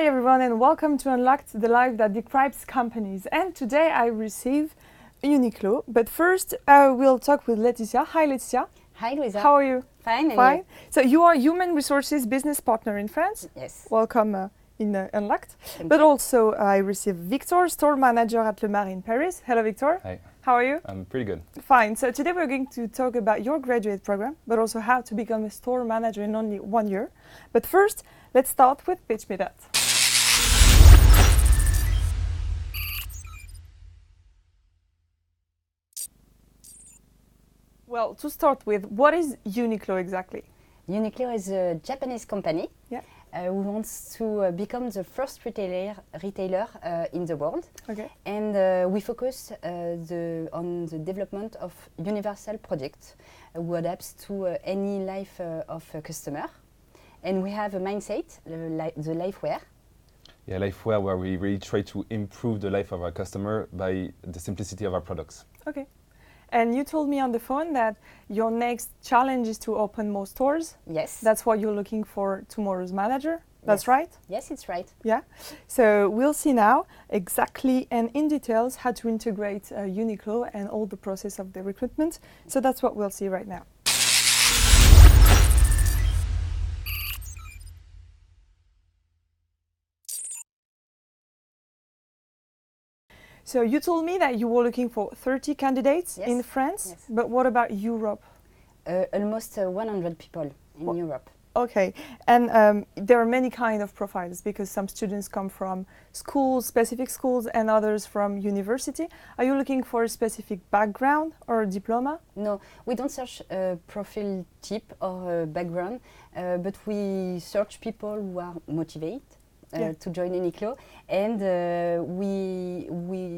Hi everyone and welcome to Unlocked, the live that describes companies. And today I receive Uniqlo. But first we'll talk with Laetitia. Hi Laetitia. Hi Louisa. How are you? Fine. And Fine. you? So you are human resources business partner in France. Yes. Welcome in Unlocked. Thank But you. also I received Victor, store manager at Le Marais in Paris. Hello Victor. Hi. How are you? I'm pretty good. Fine. So today we're going to talk about your graduate program, but also how to become a store manager in only 1 year. But first, let's start with Pitch Me That. Well, to start with, what is Uniqlo exactly? Uniqlo is a Japanese company Yeah. who wants to become the first retailer in the world. Okay. And we focus on the development of universal products who adapts to any life of a customer. And we have a mindset, the lifewear. Yeah, Lifewear, where we really try to improve the life of our customer by the simplicity of our products. Okay. And you told me on the phone that your next challenge is to open more stores. Yes. That's why you're looking for tomorrow's manager. That's Yes. right? Yes, it's right. Yeah. So we'll see now exactly and in details how to integrate Uniqlo and all the process of the recruitment. So that's what we'll see right now. So you told me that you were looking for 30 candidates Yes. in France, Yes. but what about Europe? Almost 100 people in Europe. Okay, and there are many kind of profiles because some students come from schools, specific schools, and others from university. Are you looking for a specific background or a diploma? No, we don't search a profile type or a background, but we search people who are motivated Yeah. to join Uniqlo and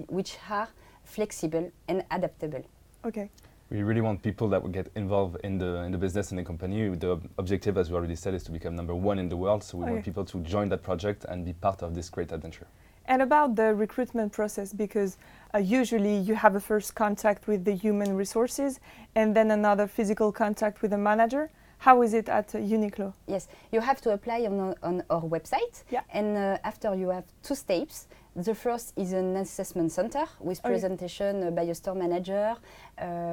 which are flexible and adaptable. Okay. We really want people that will get involved in the business and the company. The objective, as we already said, is to become #1 in the world. So we Okay. want people to join that project and be part of this great adventure. And about the recruitment process, because usually you have a first contact with the human resources and then another physical contact with a manager. How is it at Uniqlo? Yes, you have to apply on our website, Yeah. and after you have 2 steps. The first is an assessment center with Okay. presentation by a store manager,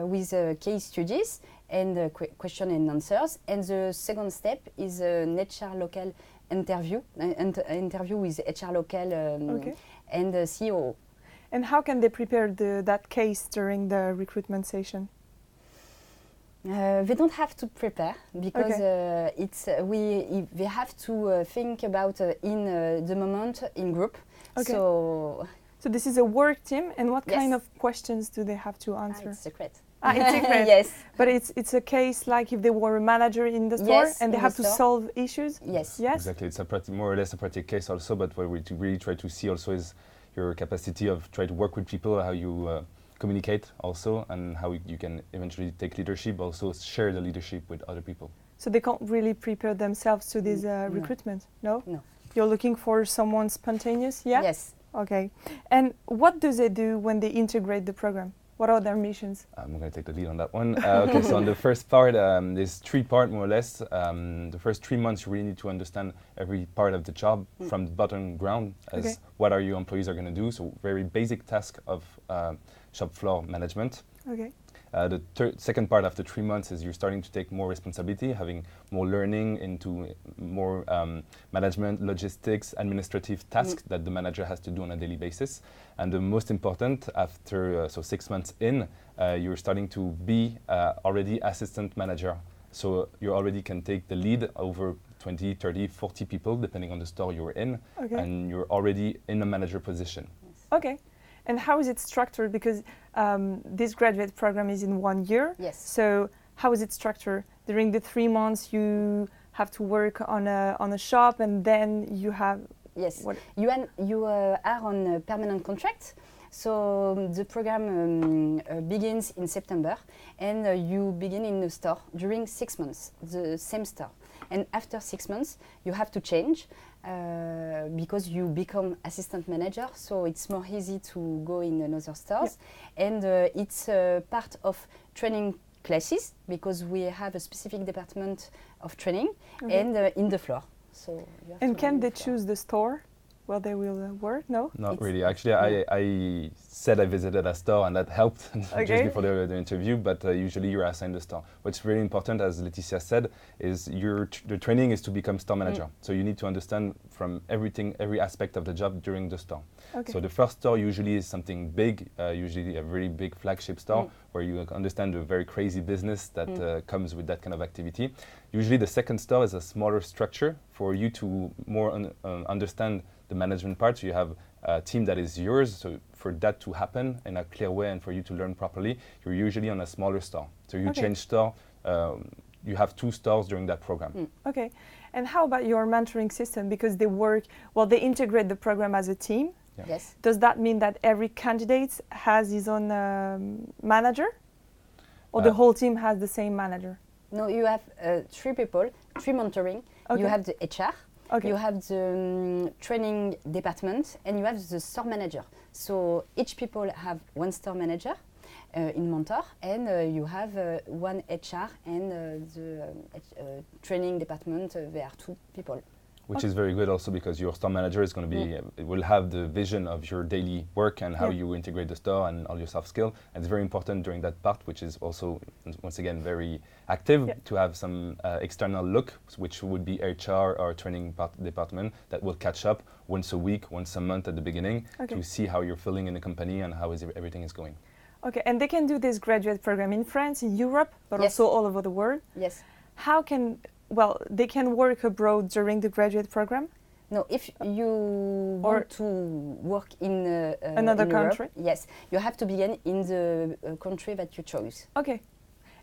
with case studies and question and answers. And the second step is an HR local interview, interview with HR local Okay. and the CEO. And how can they prepare that case during the recruitment session? They don't have to prepare because they have to think about in the moment in group. Okay. So this is a work team, and what Yes. kind of questions do they have to answer? it's secret. It's secret. Yes. But it's a case like if they were a manager in the store Yes, and they in have the to store. solve issues. Yes. Yes. Exactly. It's more or less a practical case also, but what we really try to see also is your capacity of try to work with people, how you communicate also, and how you can eventually take leadership, also share the leadership with other people. So they can't really prepare themselves to this No. recruitment. No. No. You're looking for someone spontaneous. Yeah. Yes. Okay. And what do they do when they integrate the program? What are their missions? I'm going to take the lead on that one. Okay, so on the first part, there's 3 parts more or less. The first 3 months, you really need to understand every part of the job from the bottom ground as Okay. what are your employees are going to do. So very basic task of shop floor management. Okay. The second part after 3 months is you're starting to take more responsibility, having more learning into more management, logistics, administrative tasks that the manager has to do on a daily basis. And the most important, after 6 months in, you're starting to be already assistant manager. So you already can take the lead over 20, 30, 40 people, depending on the store you're in, Okay. and you're already in a manager position. Okay. And how is it structured? Because this graduate program is in 1 year. Yes. So how is it structured? During the 3 months, you have to work on a shop, and then you have Yes. what? You are on a permanent contract. So the program begins in September, and you begin in the store during 6 months, the same store. And after 6 months, you have to change because you become assistant manager. So it's more easy to go in another stores, and it's part of training classes because we have a specific department of training and in the floor. So you have And to can learn they the floor. choose the store? where they will work? No? Not really. Actually, I said I visited a store and that helped just before the interview, but usually you're assigned a store. What's really important, as Laetitia said, is the training is to become store manager. So you need to understand from every aspect of the job during the store. Okay. So the first store usually is something big, usually a very big flagship store where you understand the very crazy business that comes with that kind of activity. Usually the second store is a smaller structure for you to more understand the management part. So you have a team that is yours. So for that to happen in a clear way and for you to learn properly, you're usually on a smaller store. So you change store. You have 2 stores during that program. Okay. And how about your mentoring system? Because they integrate the program as a team. Yeah. Yes. Does that mean that every candidate has his own manager? Or the whole team has the same manager? No, you have 3 people, 3 mentoring. Okay. You have the HR, Okay. you have the training department, and you have the store manager. So each people have 1 store manager in mentor, and you have 1 HR and the training department. There are 2 people. Which is very good also because your store manager is going to be, it will have the vision of your daily work and how you integrate the store and all your soft skills. And it's very important during that part, which is also, once again, very active, to have some external look, which would be HR or training department that will catch up once a week, once a month at the beginning to see how you're feeling in the company and how everything is going. Okay, and they can do this graduate program in France, in Europe, but also all over the world. Yes. They can work abroad during the graduate program? No, if you want to work in another country? Europe, yes, you have to begin in the country that you chose. Okay.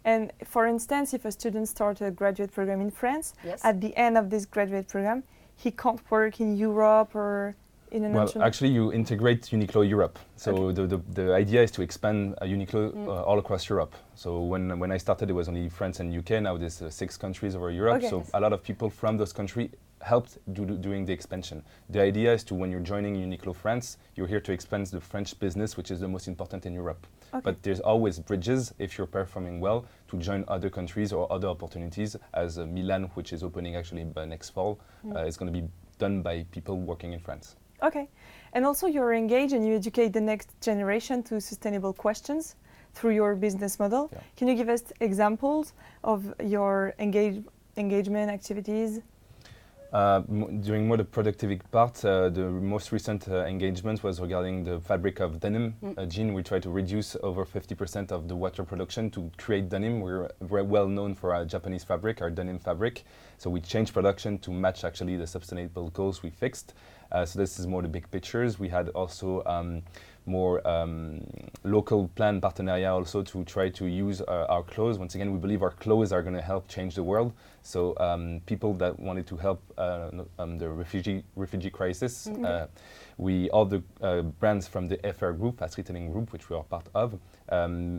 And for instance, if a student starts a graduate program in France, yes. at the end of this graduate program, he can't work in Europe or in an Well, actually, you integrate Uniqlo Europe. So the idea is to expand Uniqlo all across Europe. So when I started, it was only France and UK. Now there's 6 countries over Europe. Okay. So a lot of people from those countries helped doing the expansion. The idea is to, when you're joining Uniqlo France, you're here to expand the French business, which is the most important in Europe. Okay. But there's always bridges, if you're performing well, to join other countries or other opportunities, as Milan, which is opening actually by next fall, is going to be done by people working in France. Okay. And also you're engaged and you educate the next generation to sustainable questions through your business model. Yeah. Can you give us examples of your engagement activities? During more the productivity part, the most recent engagement was regarding the fabric of denim jean. We try to reduce over 50% of the water production to create denim. We're very well known for our Japanese fabric, our denim fabric. So we changed production to match actually the sustainable goals we fixed. So this is more the big pictures. We had also more local plan partenariat also to try to use our clothes. Once again, we believe our clothes are going to help change the world. So people that wanted to help the refugee crisis, all the brands from the FR group, Fast Retailing Group, which we are part of,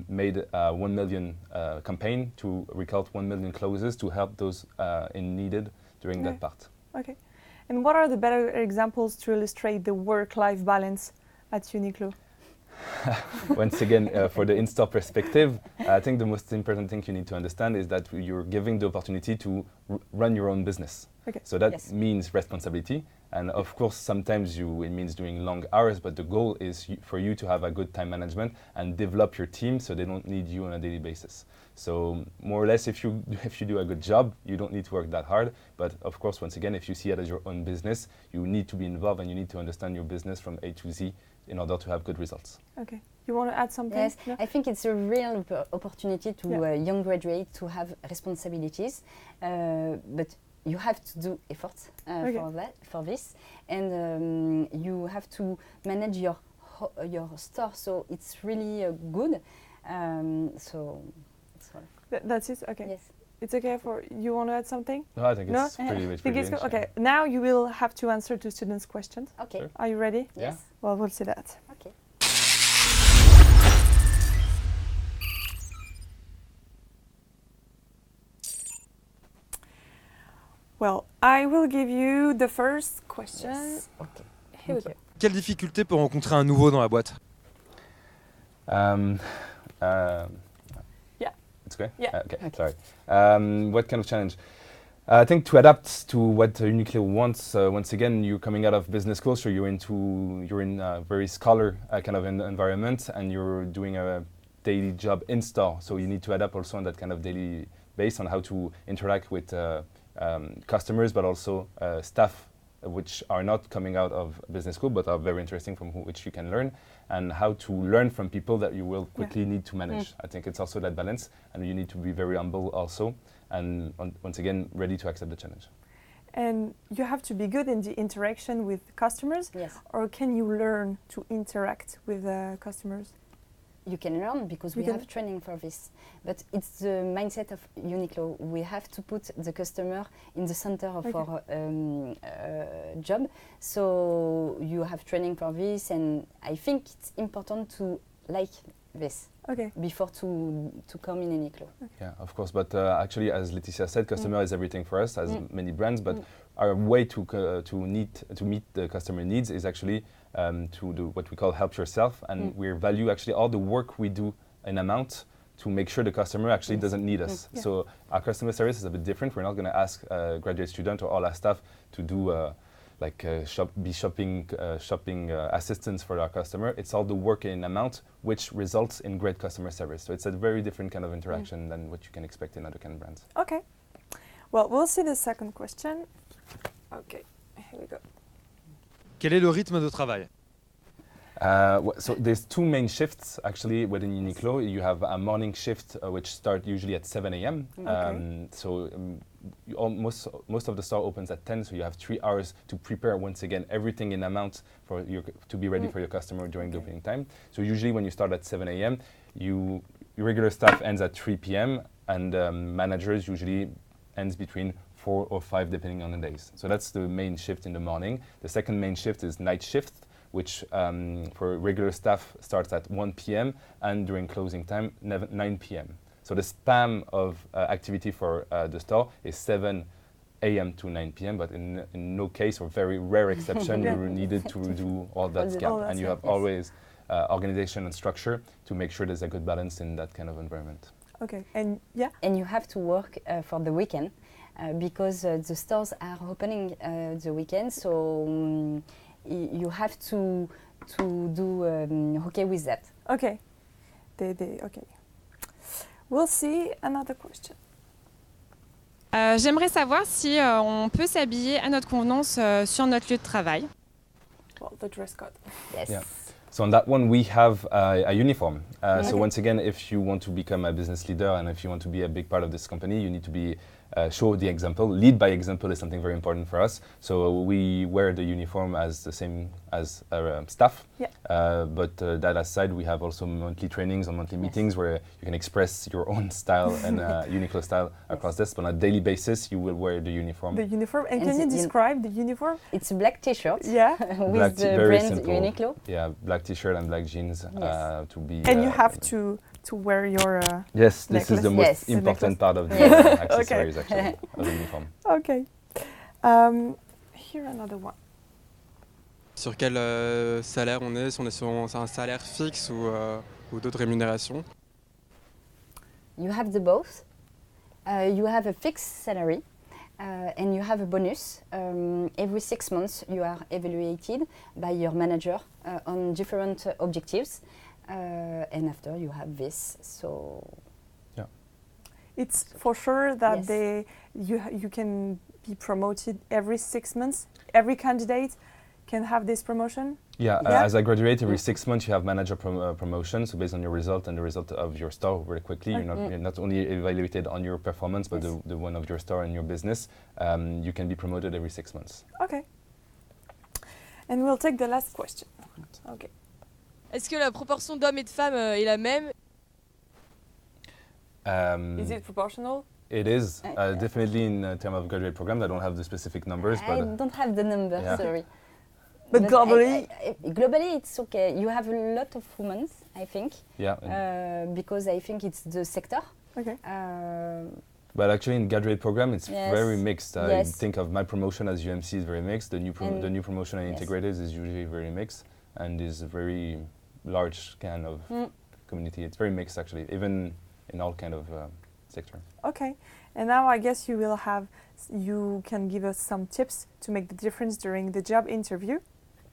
made a 1 million campaign to recount 1 million clothes to help those in needed during that part. Okay. And what are the better examples to illustrate the work-life balance at Uniqlo? Once again, for the in-store perspective, I think the most important thing you need to understand is that you're giving the opportunity to run your own business. Okay. So that means responsibility. And of course, sometimes it means doing long hours, but the goal is for you to have a good time management and develop your team so they don't need you on a daily basis. So more or less, if you do a good job, you don't need to work that hard. But of course, once again, if you see it as your own business, you need to be involved and you need to understand your business from A to Z in order to have good results. Okay. You want to add something? Yes, no? I think it's a real opportunity to young graduates to have responsibilities, but you have to do efforts for this, and you have to manage your store. So it's really good. So that's all. That's it. Okay. Yes. It's okay for you. Want to add something? No, I think it's pretty good. Okay. Now you will have to answer to students' questions. Okay. Are you ready? Yes. Well, we'll see that. Okay. Well, I will give you the first question. Yes. Okay. Here we go. Quelles difficultés peut rencontrer un nouveau dans la boîte? It's okay? Yeah. Okay. Sorry. What kind of challenge? I think to adapt to what Uniqlo wants, once again, you're coming out of business school, so you're in a very scholar kind of environment, and you're doing a daily job in store. So you need to adapt also on that kind of daily base on how to interact with customers, but also staff which are not coming out of business school, but are very interesting from which you can learn, and how to learn from people that you will quickly need to manage. I think it's also that balance, and you need to be very humble also, and once again, ready to accept the challenge. And you have to be good in the interaction with customers, Yes. or can you learn to interact with customers? You can learn because we have training for this. But it's the mindset of Uniqlo. We have to put the customer in the center of our job. So you have training for this, and I think it's important to like this before to come in Uniqlo. Yeah, of course. But actually, as Laetitia said, customer is everything for us, as many brands. But our way to meet the customer needs is actually to do what we call help yourself, and we value actually all the work we do in amount to make sure the customer actually doesn't need us. So our customer service is a bit different. We're not going to ask a graduate student or all our staff to do shopping assistance for our customer. It's all the work in amount which results in great customer service. So it's a very different kind of interaction than what you can expect in other kind of brands. Okay. Well, we'll see the second question. Okay, here we go. Quel est le rythme de travail? So there's two main shifts actually within Uniqlo. You have a morning shift which start usually at 7 a.m. Most of the store opens at 10, so you have 3 hours to prepare once again everything in amount for to be ready for your customer during the opening time. So usually when you start at 7 a.m., your regular staff ends at 3 p.m. and managers usually ends between 4 or 5 depending on the days. So that's the main shift in the morning. The second main shift is night shift, which for regular staff starts at 1 p.m. and during closing time 9 p.m. So the span of activity for the store is 7 a.m. to 9 p.m. But in no case or very rare exception you needed to do all that gap, and you have always organization and structure to make sure there's a good balance in that kind of environment. Okay, and and you have to work for the weekend because the stores are opening the weekend, so you have to do okay with that. Okay, okay. We'll see another question. J'aimerais savoir si on peut s'habiller à notre convenance sur notre lieu de travail. Well, the dress code. Yes. Yeah. So on that one, we have a uniform. So once again, if you want to become a business leader and if you want to be a big part of this company, you need to be show the example. Lead by example is something very important for us. So we wear the uniform as the same as our staff. But that aside, we have also monthly trainings or monthly meetings where you can express your own style and Uniqlo style across this. But on a daily basis, you will wear the uniform. The uniform, and can you describe the uniform? It's a black T-shirt. Yeah. With the brand Uniqlo. Yeah, black T-shirt and black jeans to be. And you have to wear your yes, this is the most important part of the accessories actually of the uniform. Okay. Here another one. Sur quel salaire on est? Si on est sur un salaire fixe ou d'autres rémunérations? You have the both. You have a fixed salary and you have a bonus. Every 6 months you are evaluated by your manager on different objectives. And after you have this, so yeah, it's for sure that you can be promoted every 6 months. Every candidate can have this promotion. Yeah, as I graduate, every 6 months you have manager promotion. So based on your result and the result of your store, very quickly, you're not only evaluated on your performance, but the one of your store and your business. You can be promoted every 6 months. Okay. And we'll take the last question. Okay. Est-ce que la proportion d'hommes et de femmes est la même? Is it proportional? It is definitely in terms of graduate programs. I don't have the specific numbers, I don't have the number. Sorry. But globally, globally it's okay. You have a lot of women, I think. Yeah. Because I think it's the sector. Okay. But actually, in graduate program, it's very mixed. I think of my promotion as UMC is very mixed. The new promotion and integrated is usually very mixed, and is a very large kind of community. It's very mixed actually, even in all kind of sector. Okay, and now I guess you can give us some tips to make the difference during the job interview,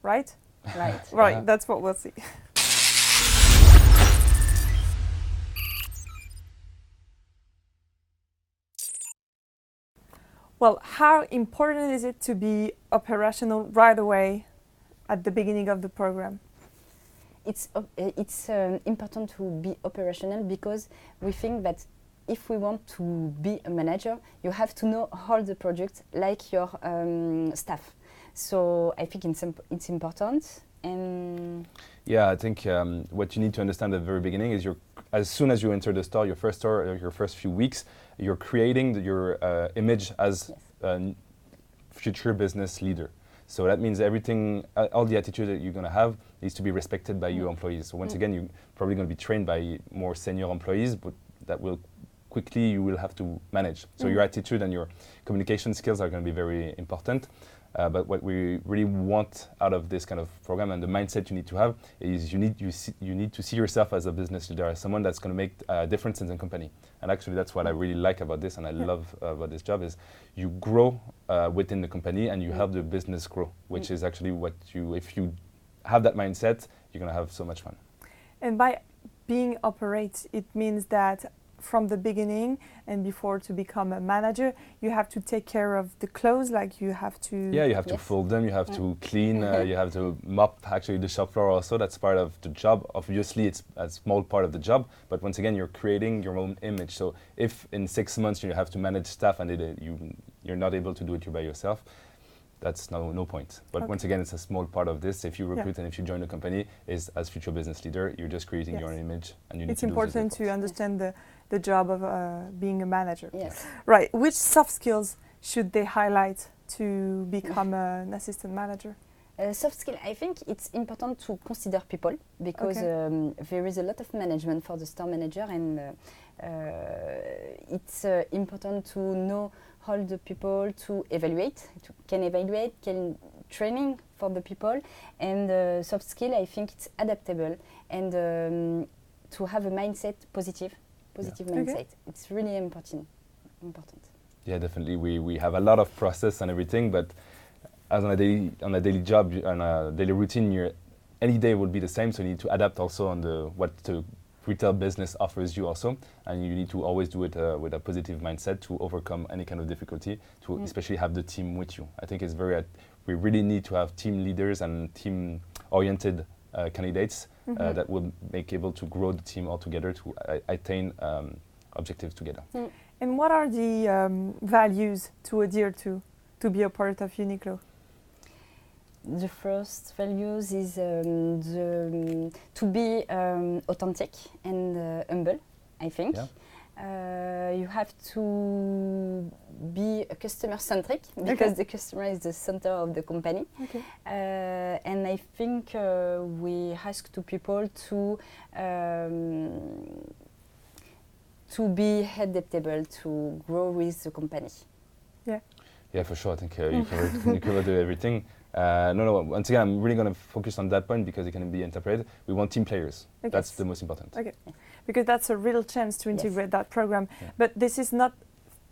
right? Right. Right, that's what we'll see. Well, how important is it to be operational right away at the beginning of the program? It's important to be operational because we think that if we want to be a manager, you have to know all the projects like your staff. So I think it's important. And yeah, I think what you need to understand at the very beginning is as soon as you enter the store, your first few weeks, you're creating your image as a future business leader. So that means everything, all the attitude that you're going to have needs to be respected by your employees. So once again, you're probably going to be trained by more senior employees, but that will quickly you will have to manage. So your attitude and your communication skills are going to be very important. But what we really want out of this kind of program and the mindset you need to have is you need to see yourself as a business leader, as someone that's going to make a difference in the company. And actually, that's what I really like about this, and I love about this job is you grow within the company and you help the business grow, which is actually if you have that mindset, you're going to have so much fun. And by being operate, it means that from the beginning and before to become a manager, you have to take care of the clothes, like you have to... Yeah, you have to fold them, you have to clean, you have to mop actually the shop floor also. That's part of the job. Obviously, it's a small part of the job, but once again, you're creating your own image. So if in 6 months you have to manage staff and you're not able to do it by yourself, that's no point. But once again, it's a small part of this. If you recruit and if you join a company, is as future business leader, you're just creating your own image, and you need it's to important to understand the job of being a manager. Yes. Right. Which soft skills should they highlight to become an assistant manager? Soft skill, I think it's important to consider people because there is a lot of management for the store manager, and it's important to know all the people to evaluate, can training for the people, and soft skill, I think it's adaptable and to have a mindset, positive mindset. It's really important. Yeah, definitely. We have a lot of process and everything, but as on a daily job, on a daily routine, any day will be the same. So you need to adapt also on what the retail business offers you also, and you need to always do it with a positive mindset to overcome any kind of difficulty. To especially have the team with you. I think it's we really need to have team leaders and team-oriented candidates that will make able to grow the team all together to attain objectives together. And what are the values to adhere to be a part of Uniqlo? The first values is to be authentic and humble, I think. Yeah. You have to be customer-centric because the customer is the center of the company. Okay. And I think we ask to people to be adaptable, to grow with the company. Yeah. Yeah, for sure. I think you covered everything. No. Once again, I'm really going to focus on that point because it can be interpreted. We want team players. Okay. That's the most important. Okay. Because that's a real chance to integrate that program. Yeah. But this is not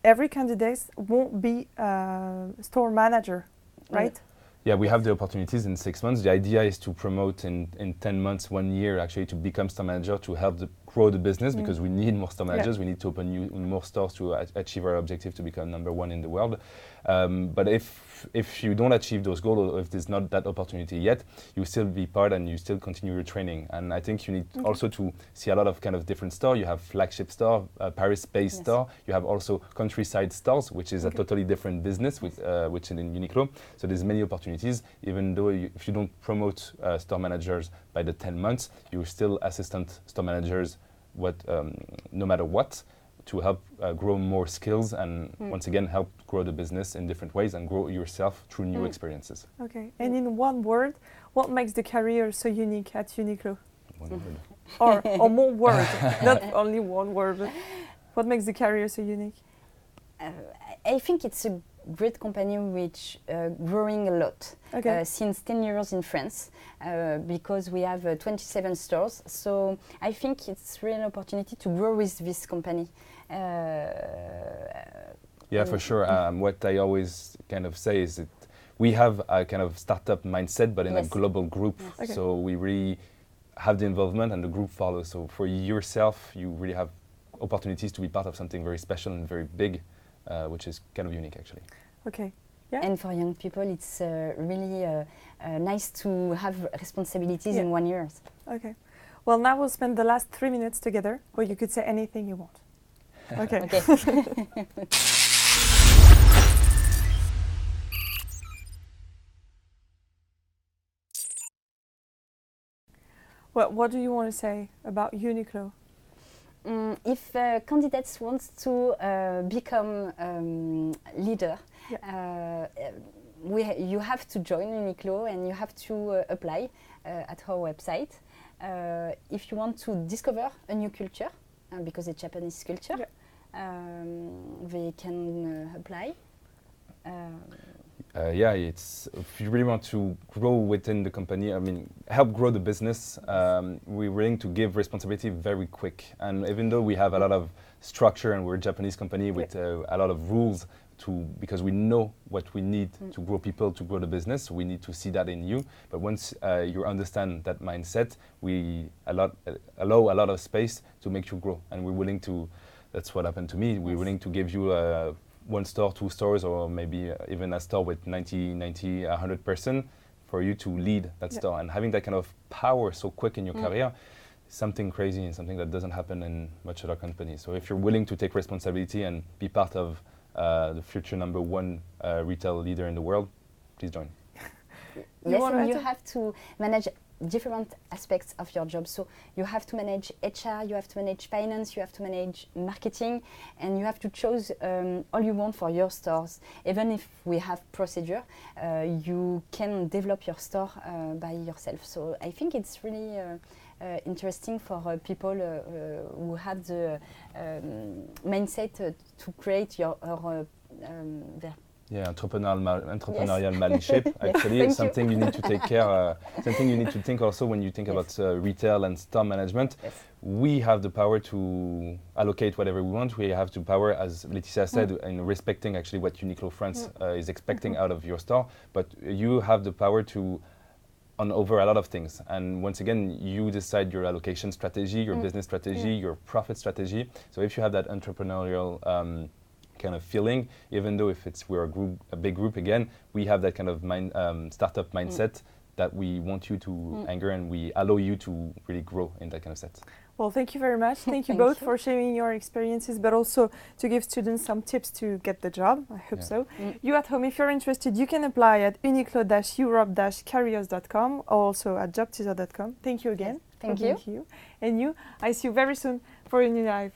every candidate won't be a store manager, right? Yeah, we have the opportunities in 6 months. The idea is to promote in 10 months, 1 year, actually, to become store manager, to help grow the business because we need more store managers. We need to open more stores to achieve our objective to become #1 in the world. But if you don't achieve those goals, or if there's not that opportunity yet, you still be part and you still continue your training. And I think you need also to see a lot of kind of different stores. You have flagship store, Paris-based store. You have also countryside stores, which is a totally different business, which is in Uniqlo. So there's many opportunities. Even though if you don't promote store managers by the 10 months, you're still assistant store managers, no matter what, to help grow more skills and once again help grow the business in different ways and grow yourself through new experiences. Okay. And in one word, what makes the career so unique at Uniqlo? One word. Or more words, not only one word. But what makes the career so unique? I think it's a great company which growing a lot since 10 years in France because we have 27 stores. So I think it's really an opportunity to grow with this company. Yeah, for sure. What I always kind of say is that we have a kind of startup mindset, but in a global group. Yes. Okay. So we really have the involvement and the group follows. So for yourself, you really have opportunities to be part of something very special and very big, which is kind of unique actually. Okay. Yeah. And for young people, it's really nice to have responsibilities in 1 year. Okay. Well, now we'll spend the last 3 minutes together where you could say anything you want. Okay. Okay. Well, what do you want to say about Uniqlo? If candidates want to become leader, you have to join Uniqlo and you have to apply at our website. If you want to discover a new culture, because it's Japanese culture, they can apply. It's if you really want to grow within the company, I mean, help grow the business, we're willing to give responsibility very quick. And even though we have a lot of structure and we're a Japanese company with a lot of rules, because we know what we need to grow people, to grow the business, we need to see that in you. But once you understand that mindset, we allow a lot of space to make you grow. And we're willing to, that's what happened to me, we're willing to give you 1 store, 2 stores, or maybe even a store with 90, 100% for you to lead that store. And having that kind of power so quick in your career is something crazy and something that doesn't happen in much other companies. So if you're willing to take responsibility and be part of the future #1 retail leader in the world, please join. Yes, and you have to manage different aspects of your job. So you have to manage HR, you have to manage finance, you have to manage marketing, and you have to choose all you want for your stores. Even if we have procedure, you can develop your store by yourself. So I think it's really interesting for people who have the mindset to create their entrepreneurial manship. Actually, it's something you need to take care. Something you need to think also when you think about retail and store management. Yes. We have the power to allocate whatever we want. We have the power, as Laetitia said, in respecting actually what Uniqlo France is expecting out of your store. But you have the power to over a lot of things. And once again, you decide your allocation strategy, your business strategy, your profit strategy. So if you have that entrepreneurial kind of feeling, even though if we're a big group again, we have that kind of startup mindset that we want you to anchor, and we allow you to really grow in that kind of set. Well, thank you very much. Thank you both for sharing your experiences, but also to give students some tips to get the job. I hope so. You at home, if you're interested, you can apply at uniqlo-europe-careers.com or also at jobteaser.com. Thank you again. Thank you. And you, I see you very soon for a new life.